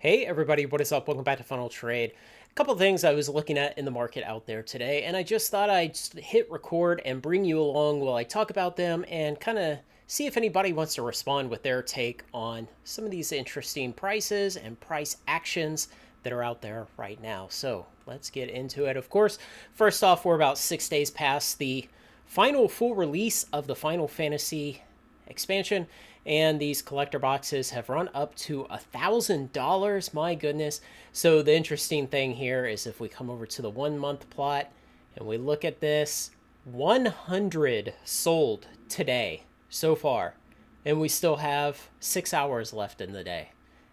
Hey everybody, what is up? Welcome back to Funnel Trade. A couple things I was looking at in the market out there today, and I just thought I'd hit record and bring you along while I talk about them and kind of see if anybody wants to respond with their take on some of these interesting prices and price actions that are out there right now. So let's get into it. Of course, first off, we're about 6 days past the final full release of the Final Fantasy expansion, and these collector boxes have run up to $1,000. My goodness. So the interesting thing here is if we come over to the 1 month plot and we look at this, 100 sold today so far, and we still have 6 hours left in the day,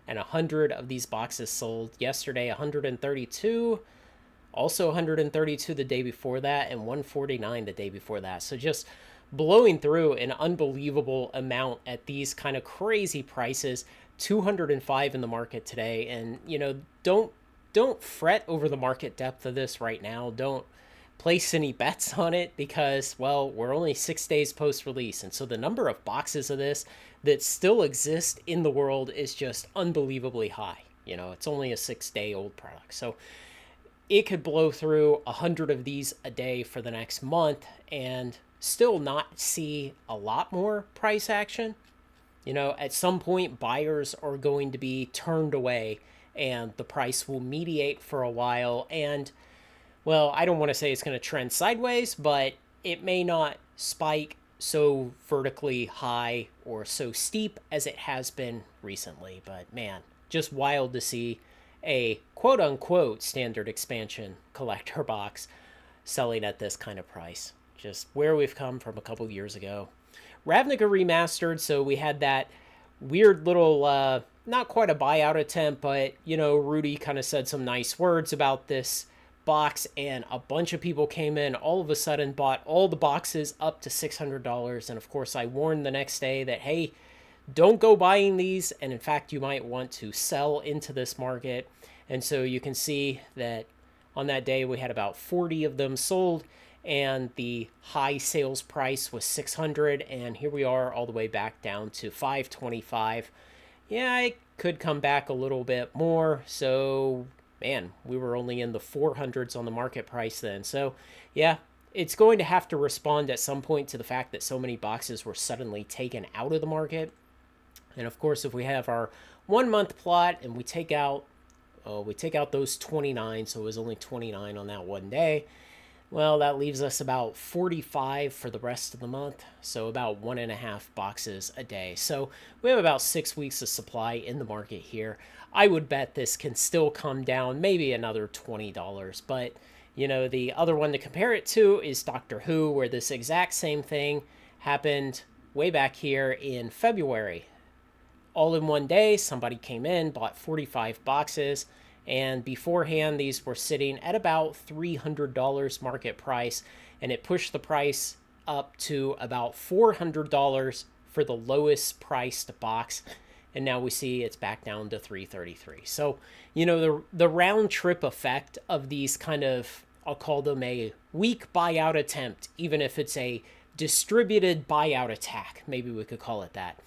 and 100 of these boxes sold yesterday. 132, also 132 the day before that, and 149 the day before that. So just blowing through an unbelievable amount at these kind of crazy prices. 205 in the market today, and don't fret over the market depth of this right now. Don't place any bets on it because, well, we're only 6 days post release, and so the number of boxes of this that still exist in the world is just unbelievably high. It's only a 6 day old product, so it could blow through 100 of these a day for the next month and still not see a lot more price action. At some point, buyers are going to be turned away and the price will mediate for a while. And, well, I don't want to say it's going to trend sideways, but it may not spike so vertically high or so steep as it has been recently. But man, just wild to see a quote unquote standard expansion collector box selling at this kind of price. Just where we've come from a couple years ago. Ravnica Remastered, so we had that weird little, not quite a buyout attempt, but, Rudy kind of said some nice words about this box, and a bunch of people came in, all of a sudden bought all the boxes up to $600, and of course I warned the next day that, hey, don't go buying these, and in fact you might want to sell into this market. And so you can see that on that day we had about 40 of them sold, and the high sales price was 600, and here we are all the way back down to 525. Yeah, it could come back a little bit more. So man, we were only in the 400s on the market price then. So yeah, it's going to have to respond at some point to the fact that so many boxes were suddenly taken out of the market. And of course, if we have our 1 month plot and we take out those 29, so it was only 29 on that one day, well, that leaves us about 45 for the rest of the month, so about 1.5 boxes a day. So we have about 6 weeks of supply in the market here. I would bet this can still come down maybe another $20, but the other one to compare it to is Doctor Who, where this exact same thing happened way back here in February. All in one day, somebody came in, bought 45 boxes, and beforehand these were sitting at about $300 market price, and it pushed the price up to about $400 for the lowest priced box, and now we see it's back down to $333. So the round trip effect of these kind of, I'll call them a weak buyout attempt, even if it's a distributed buyout attack, maybe we could call it that.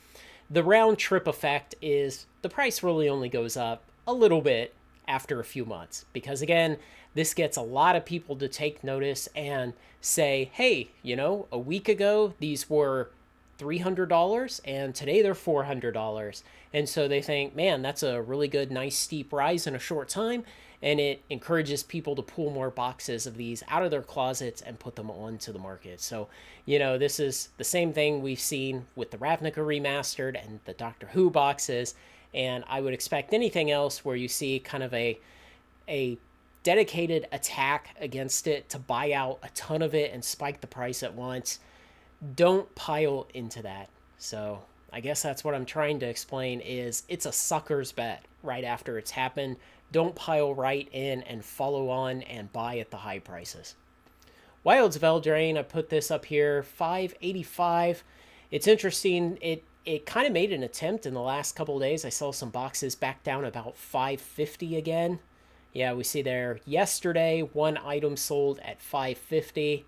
The round trip effect is the price really only goes up a little bit after a few months, because again, this gets a lot of people to take notice and say, hey, a week ago these were $300 and today they're $400, and so they think, man, that's a really good, nice steep rise in a short time, and it encourages people to pull more boxes of these out of their closets and put them onto the market. So this is the same thing we've seen with the Ravnica Remastered and the Doctor Who boxes, and I would expect anything else where you see kind of a dedicated attack against it to buy out a ton of it and spike the price at once. Don't pile into that. So I guess that's what I'm trying to explain is it's a sucker's bet right after it's happened. Don't pile right in and follow on and buy at the high prices. Wilds of Eldraine, I put this up here, 585. It's interesting. It kind of made an attempt in the last couple of days. I saw some boxes back down about 550 again. Yeah, we see there yesterday one item sold at 550,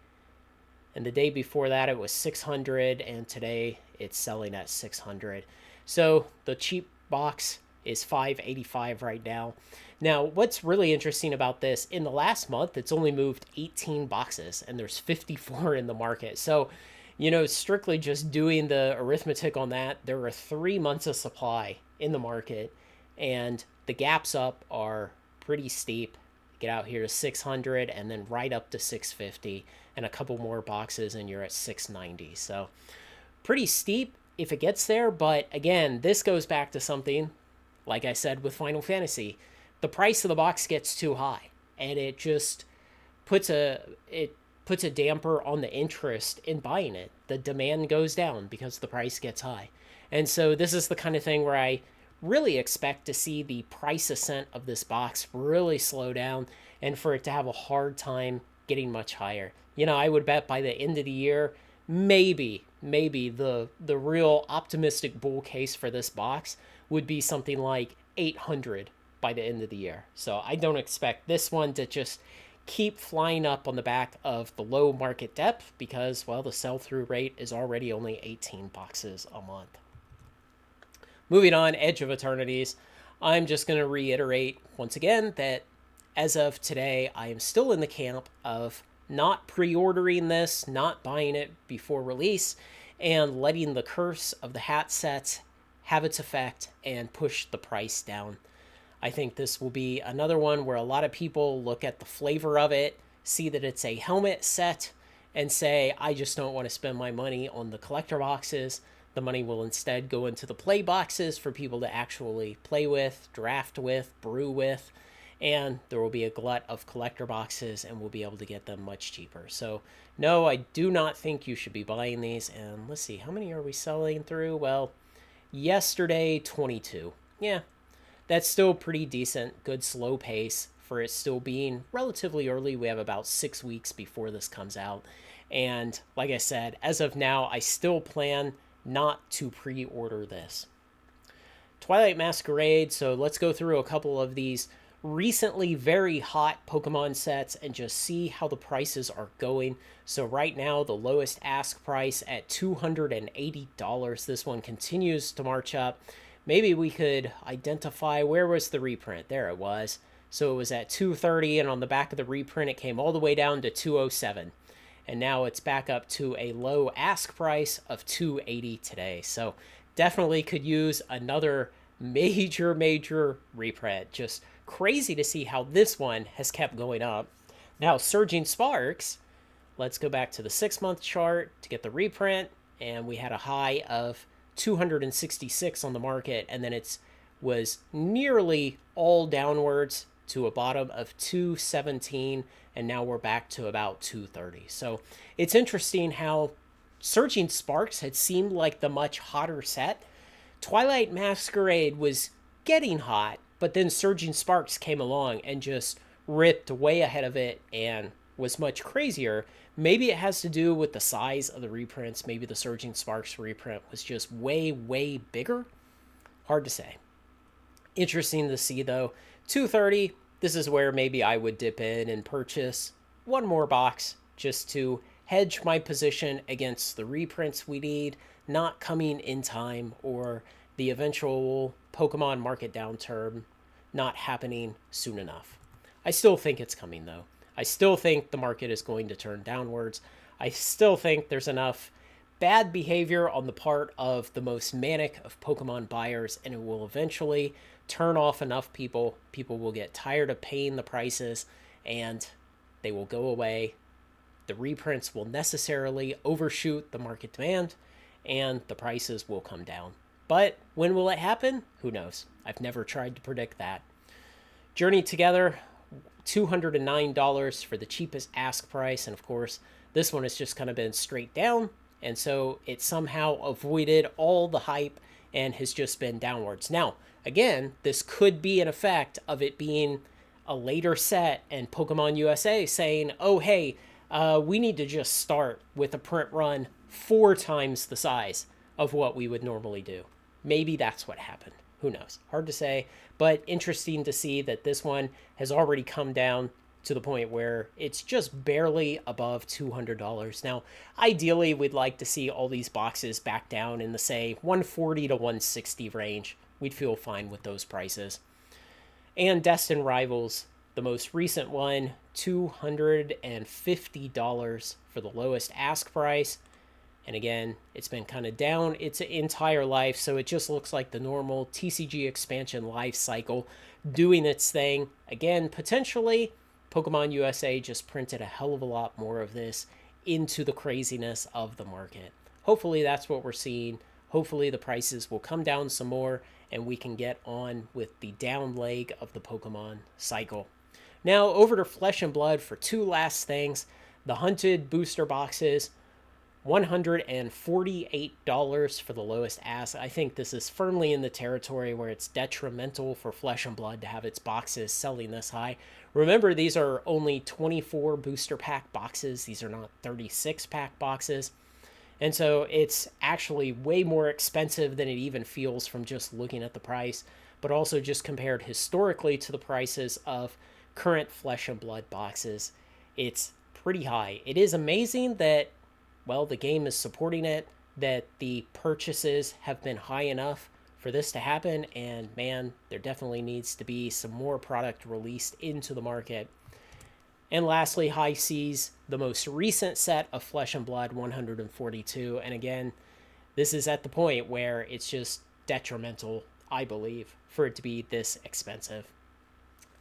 and the day before that it was 600, and today it's selling at 600. So the cheap box is $5.85 right now. Now, what's really interesting about this, in the last month, it's only moved 18 boxes and there's 54 in the market. So, strictly just doing the arithmetic on that, there are 3 months of supply in the market and the gaps up are pretty steep. Get out here to 600 and then right up to 650 and a couple more boxes and you're at 690. So pretty steep if it gets there. But again, this goes back to something like I said with Final Fantasy. The price of the box gets too high and it just puts a damper on the interest in buying it. The demand goes down because the price gets high. And so this is the kind of thing where I really expect to see the price ascent of this box really slow down and for it to have a hard time getting much higher. I would bet by the end of the year, maybe the real optimistic bull case for this box would be something like 800 by the end of the year. So I don't expect this one to just keep flying up on the back of the low market depth because, well, the sell-through rate is already only 18 boxes a month. Moving on, Edge of Eternities. I'm just going to reiterate once again that as of today, I am still in the camp of not pre-ordering this, not buying it before release, and letting the curse of the hat sets have its effect and push the price down. I think this will be another one where a lot of people look at the flavor of it, see that it's a helmet set, and say, I just don't want to spend my money on the collector boxes. The money will instead go into the play boxes for people to actually play with, draft with, brew with, and there will be a glut of collector boxes and we'll be able to get them much cheaper. So no, I do not think you should be buying these. And let's see, how many are we selling through? Well, yesterday, 22. Yeah, that's still pretty decent, good slow pace for it still being relatively early. We have about 6 weeks before this comes out. And like I said, as of now, I still plan not to pre-order this. Twilight Masquerade, so let's go through a couple of these recently very hot Pokemon sets and just see how the prices are going. So right now, the lowest ask price at $280. This one continues to march up. Maybe we could identify, where was the reprint? There it was. So it was at $230, and on the back of the reprint, it came all the way down to $207. And now it's back up to a low ask price of $280 today. So definitely could use another major reprint. Just crazy to see how this one has kept going up. Now, Surging Sparks, let's go back to the 6-month chart to get the reprint. And we had a high of 266 on the market, and then it was nearly all downwards to a bottom of 217, and now we're back to about 230. So it's interesting how Surging Sparks had seemed like the much hotter set. Twilight Masquerade was getting hot, but then Surging Sparks came along and just ripped way ahead of it and was much crazier. Maybe it has to do with the size of the reprints. Maybe the Surging Sparks reprint was just way bigger. Hard to say. Interesting to see, though. 230, this is where maybe I would dip in and purchase one more box just to hedge my position against the reprints we need not coming in time, or the eventual Pokemon market downturn not happening soon enough. I still think it's coming, though. I still think the market is going to turn downwards. I still think there's enough bad behavior on the part of the most manic of Pokemon buyers, and it will eventually turn off enough people. People will get tired of paying the prices, and they will go away. The reprints will necessarily overshoot the market demand, and the prices will come down. But when will it happen? Who knows? I've never tried to predict that. Journey Together, $209 for the cheapest ask price, and of course, this one has just kind of been straight down, and so it somehow avoided all the hype and has just been downwards. Now, again, this could be an effect of it being a later set and Pokemon USA saying, oh, hey, we need to just start with a print run 4 times the size of what we would normally do. Maybe that's what happened. Who knows? Hard to say, but interesting to see that this one has already come down to the point where it's just barely above $200. Now, ideally, we'd like to see all these boxes back down in the, say, 140 to 160 range we'd feel fine with those prices. And Destin Rivals, the most recent one, $250 for the lowest ask price. And again, it's been kind of down its entire life, so it just looks like the normal TCG expansion life cycle doing its thing. Again, potentially, Pokemon USA just printed a hell of a lot more of this into the craziness of the market. Hopefully, that's what we're seeing. Hopefully, the prices will come down some more and we can get on with the down leg of the Pokemon cycle. Now, over to Flesh and Blood for two last things. The Hunted booster boxes, $148 for the lowest ask. I think this is firmly in the territory where it's detrimental for Flesh and Blood to have its boxes selling this high. Remember, these are only 24 booster pack boxes. These are not 36 pack boxes. And so it's actually way more expensive than it even feels from just looking at the price, but also just compared historically to the prices of current Flesh and Blood boxes. It's pretty high. It is amazing that, well, the game is supporting it, that the purchases have been high enough for this to happen, and man, there definitely needs to be some more product released into the market. And lastly, High Seas, the most recent set of Flesh and Blood, 142. And again, this is at the point where it's just detrimental, I believe, for it to be this expensive.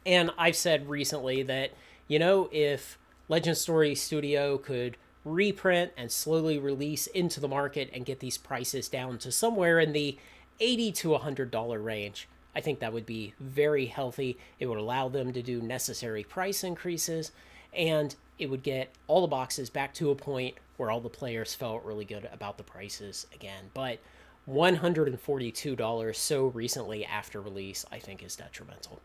And I've said recently that, if Legend Story Studio could reprint and slowly release into the market and get these prices down to somewhere in the $80 to $100 range, I think that would be very healthy. It would allow them to do necessary price increases, and it would get all the boxes back to a point where all the players felt really good about the prices again. But $142 so recently after release, I think is detrimental.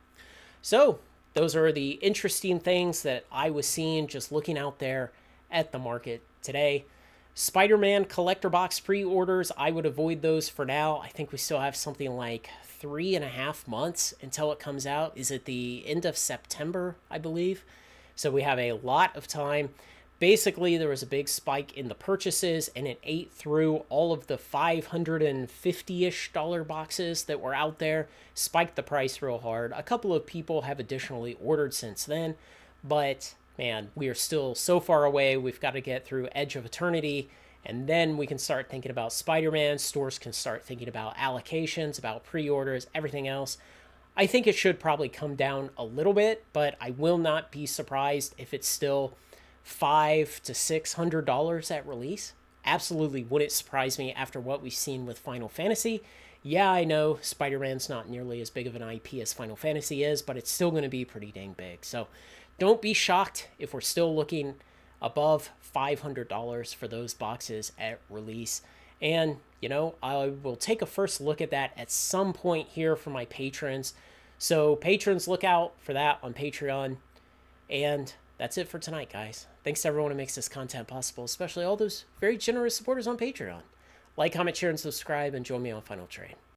So those are the interesting things that I was seeing just looking out there at the market today. Spider-Man collector box pre-orders, I would avoid those for now. I think we still have something like 3.5 months until it comes out. Is it the end of September, I believe? So we have a lot of time. Basically, there was a big spike in the purchases, and it ate through all of the $550-ish boxes that were out there, spiked the price real hard. A couple of people have additionally ordered since then, but man, we are still so far away. We've got to get through Edge of Eternity, and then we can start thinking about Spider-Man. Stores can start thinking about allocations, about pre-orders, everything else. I think it should probably come down a little bit, but I will not be surprised if it's still $500 to $600 at release. Absolutely wouldn't surprise me after what we've seen with Final Fantasy. Yeah, I know Spider-Man's not nearly as big of an IP as Final Fantasy is, but it's still going to be pretty dang big. So don't be shocked if we're still looking above $500 for those boxes at release. And, I will take a first look at that at some point here for my patrons. So patrons, look out for that on Patreon. And that's it for tonight, guys. Thanks to everyone who makes this content possible, especially all those very generous supporters on Patreon. Like, comment, share, and subscribe, and join me on Final Trade.